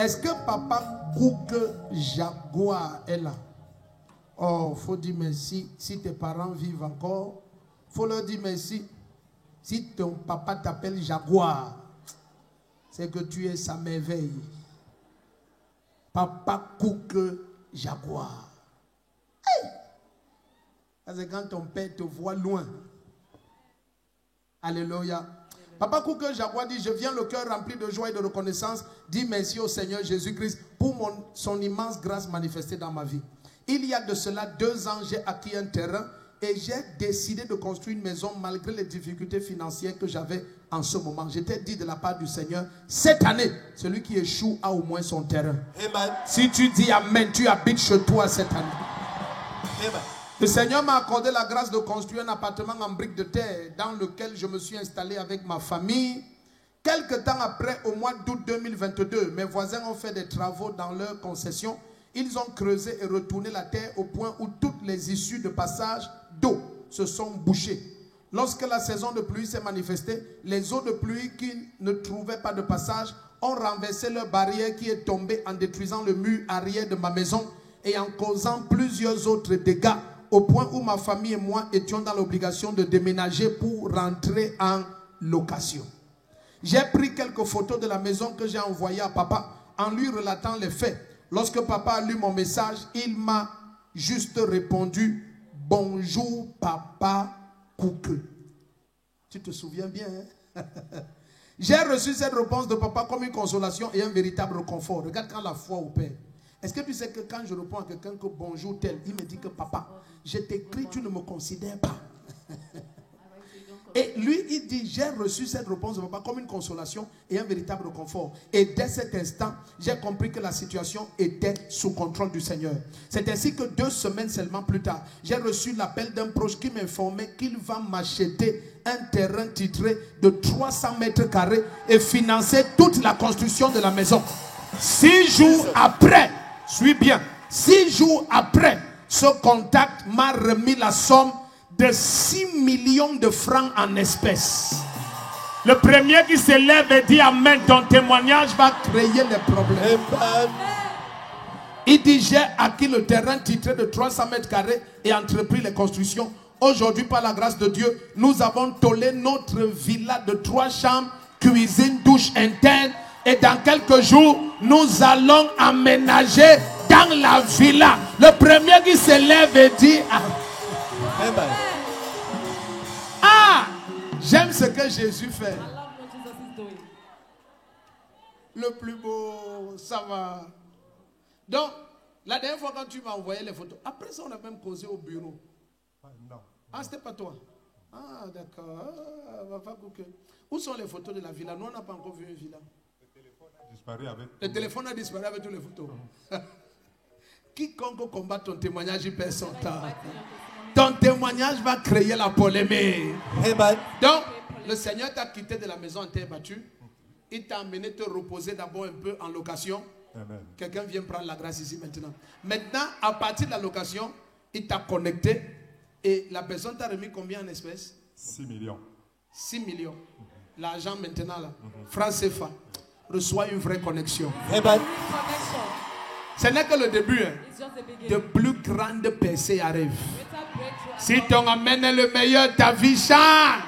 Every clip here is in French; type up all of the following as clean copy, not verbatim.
Est-ce que papa Cook Jaguar est là? Oh, faut dire merci. Si tes parents vivent encore, faut leur dire merci. Si ton papa t'appelle Jaguar, c'est que tu es sa merveille. Papa Cook Jaguar. Hey! C'est quand ton père te voit loin. Alléluia. Papa Cook Jaguar dit: je viens le cœur rempli de joie et de reconnaissance. Dis merci au Seigneur Jésus-Christ pour son immense grâce manifestée dans ma vie. Il y a de cela 2 ans, j'ai acquis un terrain et j'ai décidé de construire une maison malgré les difficultés financières que j'avais en ce moment. J'étais dit de la part du Seigneur: cette année, celui qui échoue a au moins son terrain. Amen. Si tu dis Amen, tu habites chez toi cette année. Amen. Le Seigneur m'a accordé la grâce de construire un appartement en briques de terre dans lequel je me suis installé avec ma famille. Quelque temps après, au mois d'août 2022, mes voisins ont fait des travaux dans leur concession. Ils ont creusé et retourné la terre au point où toutes les issues de passage d'eau se sont bouchées. Lorsque la saison de pluie s'est manifestée, les eaux de pluie qui ne trouvaient pas de passage ont renversé leur barrière qui est tombée en détruisant le mur arrière de ma maison et en causant plusieurs autres dégâts, au point où ma famille et moi étions dans l'obligation de déménager pour rentrer en location. J'ai pris quelques photos de la maison que j'ai envoyées à papa en lui relatant les faits. Lorsque papa a lu mon message, il m'a juste répondu: bonjour papa Cook. Tu te souviens bien, hein? J'ai reçu cette réponse de papa comme une consolation et un véritable réconfort. Regarde quand la foi opère. Est-ce que tu sais que quand je réponds à quelqu'un que bonjour tel, il me dit que papa, je t'écris, tu ne me considères pas. Et lui, il dit: j'ai reçu cette réponse de papa comme une consolation et un véritable réconfort. Et dès cet instant, j'ai compris que la situation était sous contrôle du Seigneur. C'est ainsi que 2 semaines seulement plus tard, j'ai reçu l'appel d'un proche qui m'informait qu'il va m'acheter un terrain titré de 300 mètres carrés et financer toute la construction de la maison. 6 jours après, suis bien, 6 jours après, ce contact m'a remis la somme de 6 millions de francs en espèces. Le premier qui se lève et dit Amen, ton témoignage va créer les problèmes. Amen. Il dit: j'ai acquis le terrain titré de 300 mètres carrés et entrepris les constructions. Aujourd'hui, par la grâce de Dieu, nous avons tollé notre villa de 3 chambres, cuisine, douche interne. Et dans quelques jours, nous allons aménager dans la villa. Le premier qui se lève et dit Amen. Ah, j'aime ce que Jésus fait. Le plus beau, ça va. Donc, la dernière fois quand tu m'as envoyé les photos, après ça on a même causé au bureau. Non. Ah, c'était pas toi. Ah, d'accord. Où sont les photos de la villa? Nous, on n'a pas encore vu une villa. Le téléphone a disparu avec toutes les photos. Quiconque combat ton témoignage, il perd son temps. Ton témoignage va créer la polémique. Donc, le Seigneur t'a quitté de la maison en terre battue. Il t'a amené te reposer d'abord un peu en location. Quelqu'un vient prendre la grâce ici maintenant. Maintenant, à partir de la location, il t'a connecté. Et la personne t'a remis combien en espèces? 6 millions. 6 millions. L'argent maintenant là. Franc CFA. Reçoit une vraie connexion. Ce n'est que le début. Hein. De plus grandes percées arrivent. Si ton amen est le meilleur, ta vie change.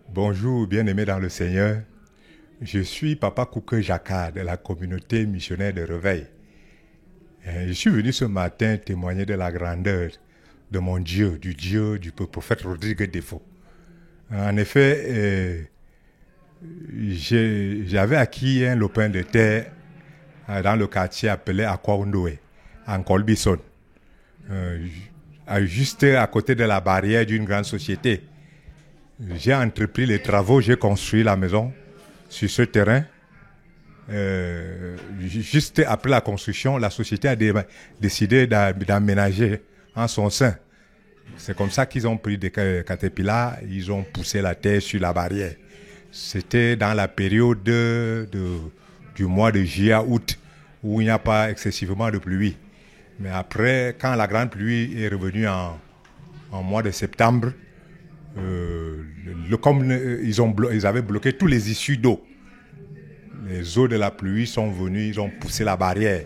Bonjour, bien-aimés dans le Seigneur. Je suis Papa Cook Jaguar de la communauté missionnaire de Réveil. Je suis venu ce matin témoigner de la grandeur de mon Dieu, du prophète Rodrigue Defo. En effet, j'avais acquis un lopin de terre dans le quartier appelé Akwaundoé, en Colbison, juste à côté de la barrière d'une grande société. J'ai entrepris les travaux, j'ai construit la maison sur ce terrain. Juste après la construction, la société a décidé d'aménager en son sein. C'est comme ça qu'ils ont pris des caterpillars, ils ont poussé la terre sur la barrière. C'était dans la période du mois de juillet à août, où il n'y a pas excessivement de pluie. Mais après, quand la grande pluie est revenue en mois de septembre, comme ils avaient bloqué tous les issues d'eau Les eaux de la pluie sont venues, ils ont poussé la barrière.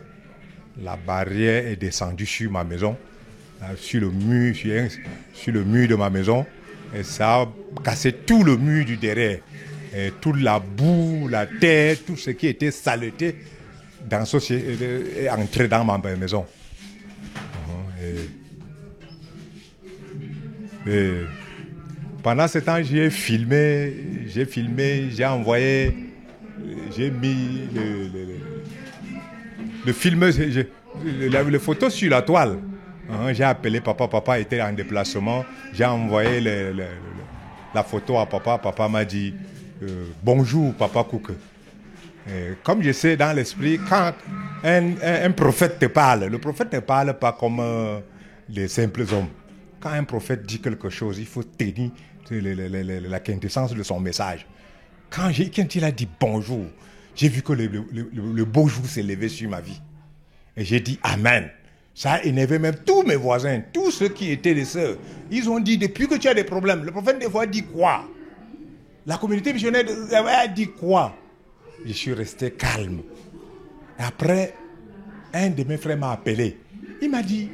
La barrière est descendue sur ma maison, sur le mur, sur le mur de ma maison. Et ça a cassé tout le mur du derrière. Et toute la boue, la terre, tout ce qui était saleté est entré dans ma maison. Et pendant ce temps, j'ai filmé, j'ai envoyé, j'ai mis le film, les photos sur la toile. J'ai appelé papa, papa était en déplacement, j'ai envoyé la photo à papa, papa m'a dit bonjour papa Cook. Comme je sais dans l'esprit, quand un prophète te parle, le prophète ne parle pas comme les simples hommes. Quand un prophète dit quelque chose, il faut tenir la quintessence de son message. Quand il a dit bonjour, j'ai vu que le beau jour s'est levé sur ma vie. Et j'ai dit amen. Ça a énervé même tous mes voisins, tous ceux qui étaient des sœurs. Ils ont dit, depuis que tu as des problèmes, le prophète des fois dit quoi? La communauté missionnaire a dit quoi? Je suis resté calme. Et après, un de mes frères m'a appelé. Il m'a dit,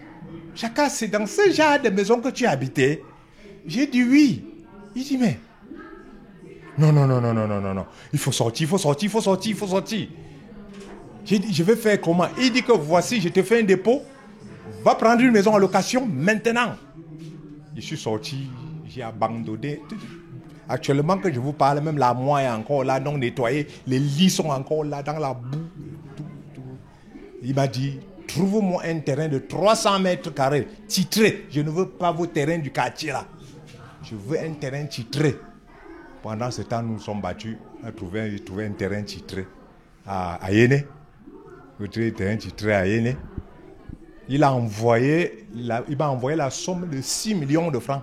Chaka, c'est dans ce genre de maison que tu as habité? J'ai dit oui. Il dit, mais non. Il faut sortir. J'ai dit, je vais faire comment? Il dit que voici, je te fais un dépôt. Va prendre une maison en location maintenant. Je suis sorti, j'ai abandonné. Actuellement que je vous parle, même la moelle est encore là, non nettoyée. Les lits sont encore là, dans la boue. Tout. Il m'a dit, trouve-moi un terrain de 300 mètres carrés, titré. Je ne veux pas vos terrains du quartier là. Je veux un terrain titré. Pendant ce temps, nous nous sommes battus. J'ai trouvé un terrain titré à Yéné. Un terrain titré à Yéné. Il m'a envoyé la somme de 6 millions de francs.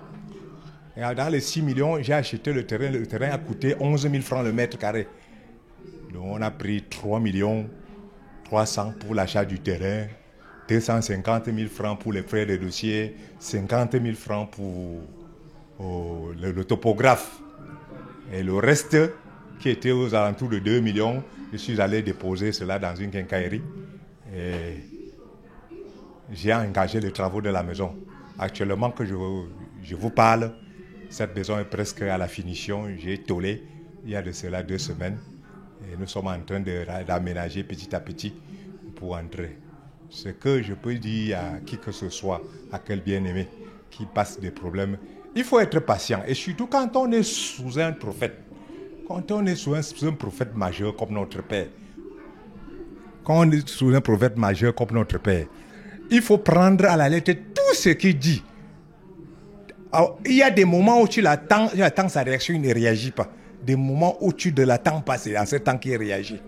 Et dans les 6 millions, j'ai acheté le terrain. Le terrain a coûté 11 000 francs le mètre carré. Donc on a pris 3 millions 300 pour l'achat du terrain, 250 000 francs pour les frais de dossier, 50 000 francs pour le topographe. Et le reste, qui était aux alentours de 2 millions, je suis allé déposer cela dans une quincaillerie. Et j'ai engagé les travaux de la maison. Actuellement que je vous parle, cette maison est presque à la finition. J'ai tôlé il y a de cela 2 semaines. Et nous sommes en train d'aménager petit à petit pour entrer. Ce que je peux dire à qui que ce soit, à quel bien-aimé qui passe des problèmes, il faut être patient. Et surtout quand on est sous un prophète. Quand on est sous un prophète majeur comme notre Père. Quand on est sous un prophète majeur comme notre Père. Il faut prendre à la lettre tout ce qu'il dit. Alors, il y a des moments où tu attends sa réaction, il ne réagit pas. Des moments où tu ne l'attends pas, c'est en ce temps qu'il réagit.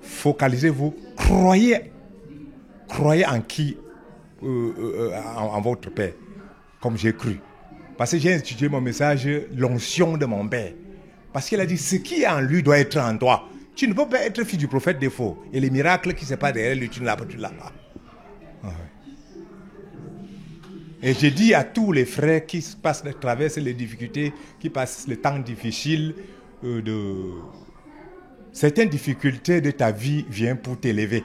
Focalisez-vous, croyez en qui, en votre Père, comme j'ai cru. Parce que j'ai étudié mon message, l'onction de mon Père. Parce qu'il a dit, ce qui est en lui doit être en toi. Tu ne peux pas être fils du prophète des faux. Et les miracles qui ne sont pas derrière lui, tu ne l'as pas. Et j'ai dit à tous les frères qui traversent les difficultés, qui passent les temps difficiles, certaines difficultés de ta vie viennent pour t'élever.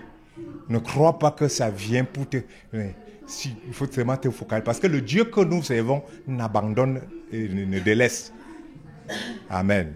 Ne crois pas que ça vient pour te... il faut seulement te focaliser. Parce que le Dieu que nous servons n'abandonne et ne délaisse. Amen.